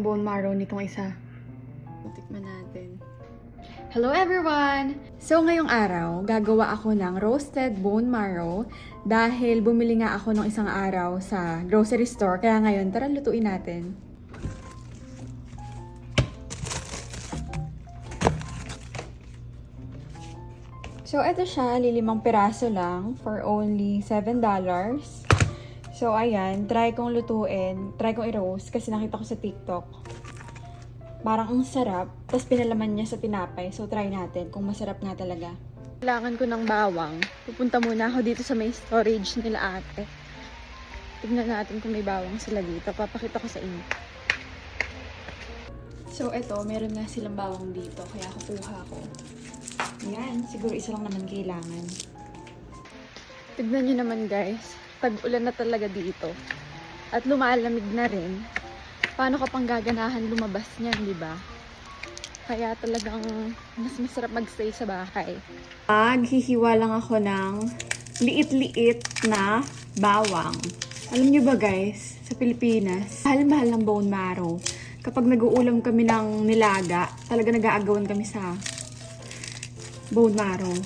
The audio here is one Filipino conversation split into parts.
bone marrow nitong isa. Tikman natin. Hello everyone! So ngayong araw, gagawa ako ng roasted bone marrow dahil bumili nga ako ng isang araw sa grocery store. Kaya ngayon, tara lutuin natin. So ito siya, lilimang piraso lang for only $7. So ayan, try kong lutuin, try kong i-roast kasi nakita ko sa TikTok. Parang ang sarap, tapos pinalaman niya sa tinapay. So try natin kung masarap nga talaga. Kailangan ko ng bawang. Pupunta muna ako dito sa may storage nila ate. Tignan natin kung may bawang sila dito. Papakita ko sa inyo. So eto, meron na silang bawang dito, kaya kukuha ko. Yan, siguro isa lang naman kailangan. Tignan nyo naman guys, tag-ulan na talaga dito. At lumalamig na rin. Paano ka pang gaganahan lumabas niyan, di ba? Kaya talagang mas masarap magstay sa bahay. Maghihiwa lang ako ng liit-liit na bawang. Alam niyo ba guys, sa Pilipinas, mahal-mahal ng bone marrow. Kapag nag-uulam kami ng nilaga, talaga nag-aagawan kami sa bone marrow.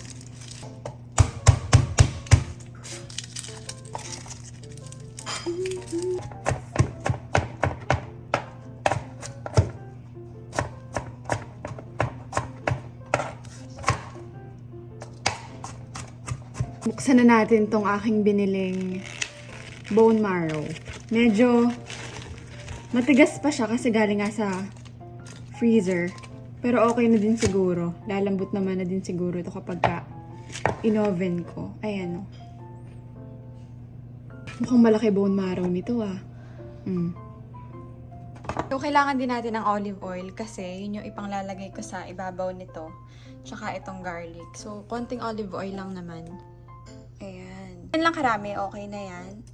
Buksan na natin tong aking biniling bone marrow. Medyo matigas pa siya kasi galing nga sa freezer. Pero okay na din siguro. Lalambot naman na din siguro ito kapag in-oven ko. Ayan o. Mukhang malaki bone marrow nito ah. So, kailangan din natin ng olive oil kasi yun yung ipanglalagay ko sa ibabaw nito. Tsaka itong garlic. So, konting olive oil lang naman. Ayan. Yan lang karami, okay na yan.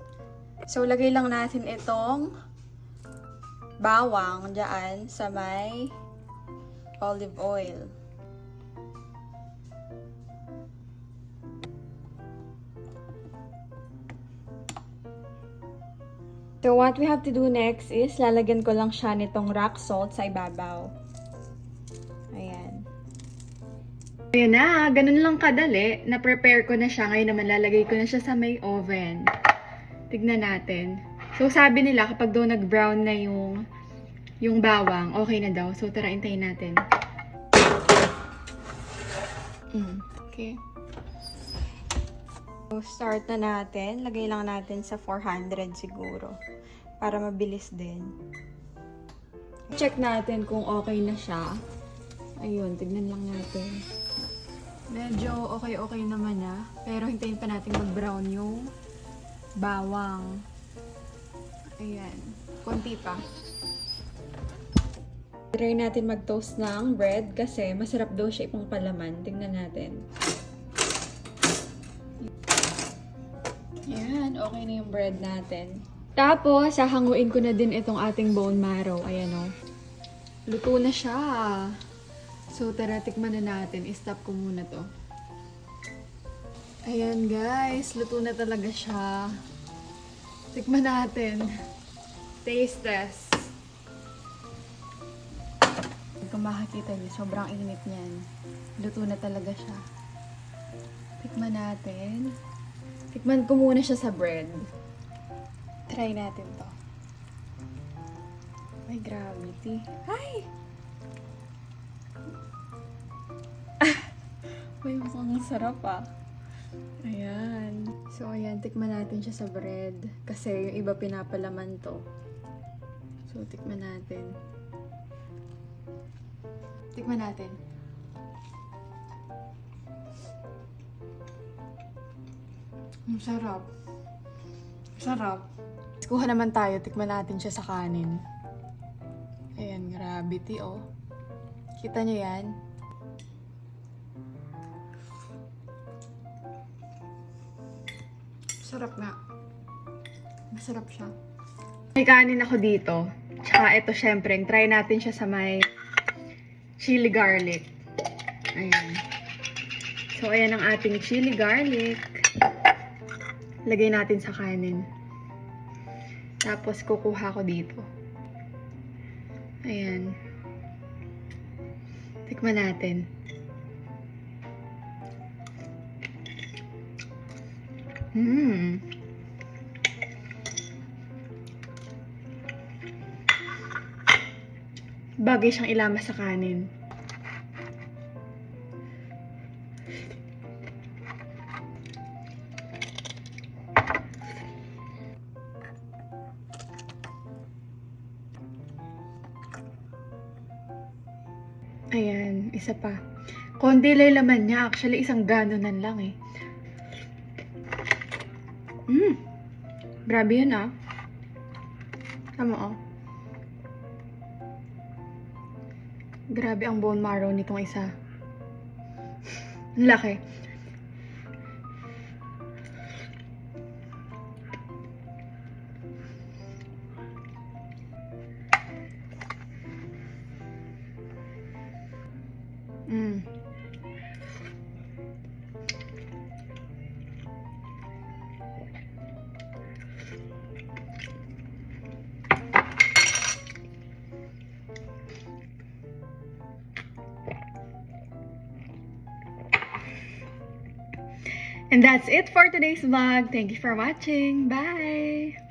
So, lagay lang natin itong bawang dyan sa may olive oil. So, what we have to do next is lalagyan ko lang siya nitong rock salt sa ibabaw. Ayan. Ayan na, ganun lang kadali. Na-prepare ko na siya. Ngayon naman lalagay ko na siya sa may oven. Tignan natin. So, sabi nila kapag daw nag-brown na yung bawang, okay na daw. So, tara, intayin natin. Okay. So, start na natin. Lagay lang natin sa 400 siguro. Para mabilis din. Check natin kung okay na siya. Ayun, tignan lang natin. Medyo okay naman na. Pero hintayin pa natin mag-brown yung bawang. Ayan. Konti pa. Try natin mag-toast ng bread kasi masarap daw siya ipang palaman. Tingnan natin. Ayan, okay na yung bread natin. Tapos, hahanguin ko na din itong ating bone marrow. Ayan o. Luto na siya. So, tara, tikman na natin. I-stop ko muna to. Ayan guys, luto na talaga siya. Tikman natin. Taste test. Kung makikita niyo, sobrang init niyan. Luto na talaga siya. Tikman natin. Tikman ko muna siya sa bread. Try natin to. May gravity. Ay! May mukhang sarap ah. Ayan. So, ayan. Tikman natin siya sa bread. Kasi yung iba pinapalaman to. So, tikman natin. Tikman natin. Ang sarap. Sarap. Kuha naman tayo. Tikman natin siya sa kanin. Ayan, gravity oh. Kita nyo yan? Sarap nga. Masarap siya. May kanin ako dito. Tsaka ito syempre, try natin siya sa may chili garlic. Ayan. So, ayan ang ating chili garlic. Lagay natin sa kanin. Tapos, kukuha ko dito. Ayan. Tikman natin. Bagay siyang ilama sa kanin. Ayan, isa pa. Konti lang laman niya. Actually, isang ganonan lang eh. Grabe yun ah. Tama oh. Grabe ang bone marrow nitong isa. Ang laki. And that's it for today's vlog. Thank you for watching. Bye!